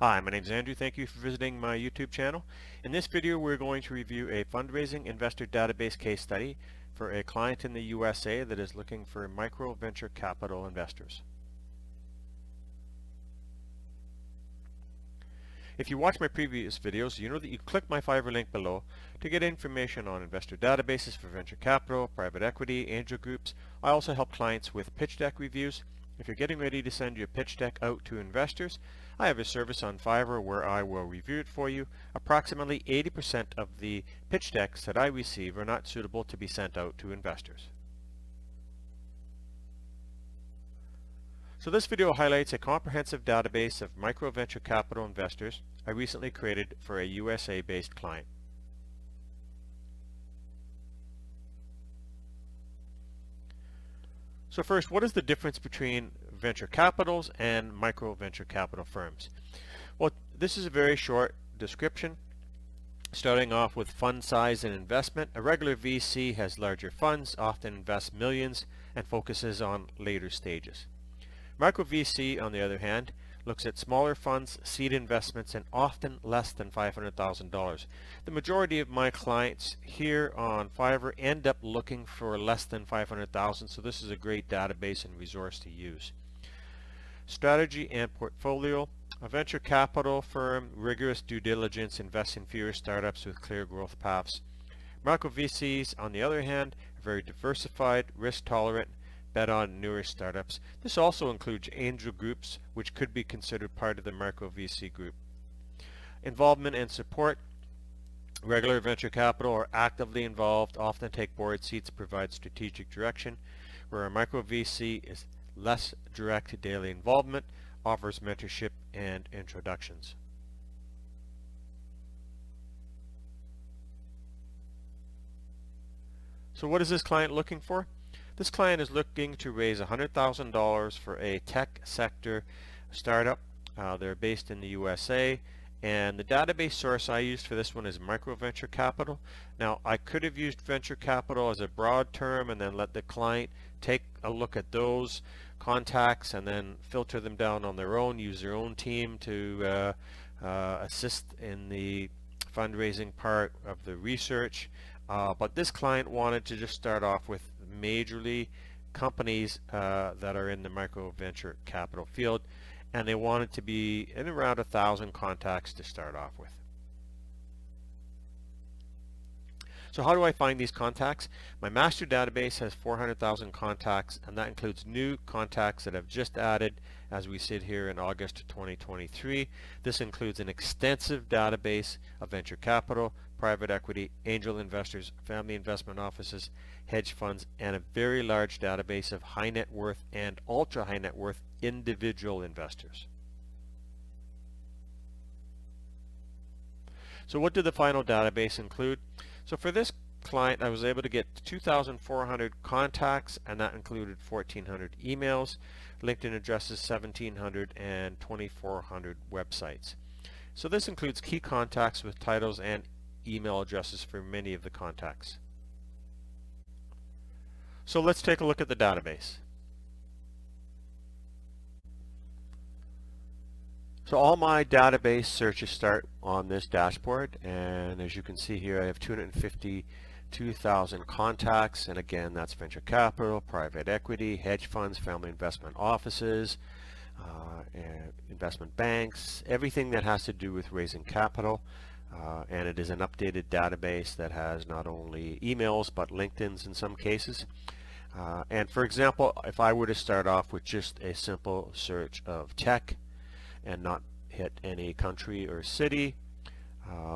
Hi, my name is Andrew. Thank you for visiting my YouTube channel. In this video, we're going to review a fundraising investor database case study for a client in the USA that is looking for micro venture capital investors. If you watch my previous videos, you know that you click my Fiverr link below to get information on investor databases for venture capital, private equity, angel groups. I also help clients with pitch deck reviews. If you're getting ready to send your pitch deck out to investors, I have a service on Fiverr where I will review it for you. Approximately 80% of the pitch decks that I receive are not suitable to be sent out to investors. So this video highlights a comprehensive database of micro venture capital investors I recently created for a USA-based client. So first, what is the difference between venture capitals and micro venture capital firms? Well, this is a very short description. Starting off with fund size and investment, a regular VC has larger funds, often invests millions, and focuses on later stages. Micro VC, on the other hand, looks at smaller funds, seed investments, and often less than $500,000. The majority of my clients here on Fiverr end up looking for less than $500,000, so this is a great database and resource to use. Strategy and portfolio. A venture capital firm, rigorous due diligence, invests in fewer startups with clear growth paths. Micro VCs, on the other hand, are very diversified, risk tolerant, bet on newer startups. This also includes angel groups, which could be considered part of the micro VC group. Involvement and support. Regular venture capital are actively involved, often take board seats, provide strategic direction, where a micro VC is less direct daily involvement, offers mentorship and introductions. So what is this client looking for? This client is looking to raise $100,000 for a tech sector startup. They're based in the USA, and the database source I used for this one is micro venture capital. Now, I could have used venture capital as a broad term and then let the client take a look at those contacts and then filter them down on their own, use their own team to assist in the fundraising part of the research. But this client wanted to just start off with majorly companies that are in the micro venture capital field, and they wanted to be in around 1,000 contacts to start off with. So how do I find these contacts? My master database has 400,000 contacts, and that includes new contacts that I've just added as we sit here in August 2023. This includes an extensive database of venture capital, private equity, angel investors, family investment offices, hedge funds, and a very large database of high net worth and ultra high net worth individual investors. So what did the final database include? So for this client, I was able to get 2,400 contacts, and that included 1,400 emails, LinkedIn addresses, 1,700, and 2,400 websites. So this includes key contacts with titles and email addresses for many of the contacts. So let's take a look at the database. So all my database searches start on this dashboard, and as you can see here, I have 252,000 contacts, and again, that's venture capital, private equity, hedge funds, family investment offices, and investment banks, everything that has to do with raising capital. And it is an updated database that has not only emails but LinkedIn's in some cases. And for example, if I were to start off with just a simple search of tech and not hit any country or city,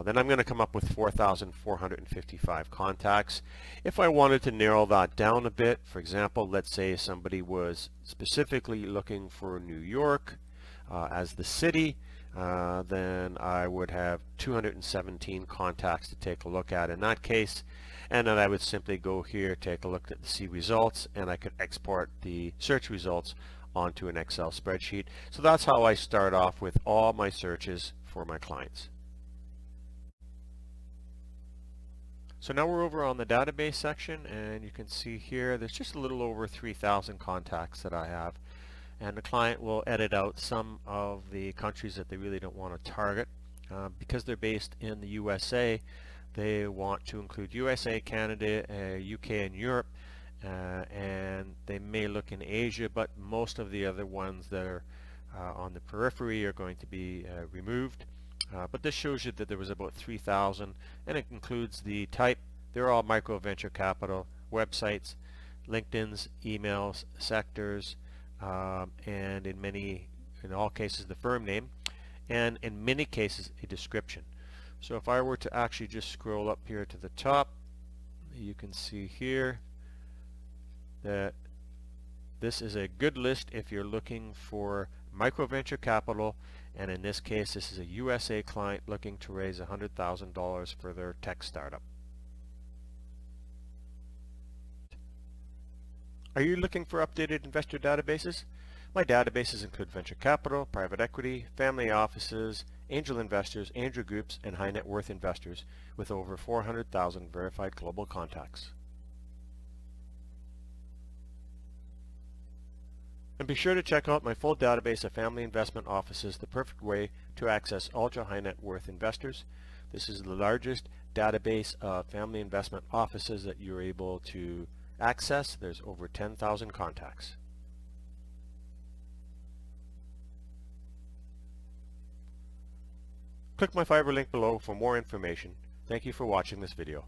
then I'm going to come up with 4,455 contacts. If I wanted to narrow that down a bit, for example, let's say somebody was specifically looking for New York as the city, then I would have 217 contacts to take a look at in that case, and then I would simply go here, take a look at the see results, and I could export the search results onto an Excel spreadsheet. So that's how I start off with all my searches for my clients. So now we're over on the database section, and you can see here there's just a little over 3,000 contacts that I have. and the client will edit out some of the countries that they really don't want to target. Because they're based in the USA, they want to include USA, Canada, UK, and Europe, and they may look in Asia, but most of the other ones that are on the periphery are going to be removed. But this shows you that there was about 3,000, and it includes the type. They're all micro venture capital websites, LinkedIn's, emails, sectors, and in all cases, the firm name, and in many cases, a description. So if I were to actually just scroll up here to the top, you can see here that this is a good list if you're looking for micro venture capital, and in this case this is a USA client looking to raise $100,000 for their tech startup. Are you looking for updated investor databases? My databases include venture capital, private equity, family offices, angel investors, angel groups, and high net worth investors with over 400,000 verified global contacts. And be sure to check out my full database of family investment offices, the perfect way to access ultra high net worth investors. This is the largest database of family investment offices that you're able to access. There's over 10,000 contacts. Click my Fiverr link below for more information. Thank you for watching this video.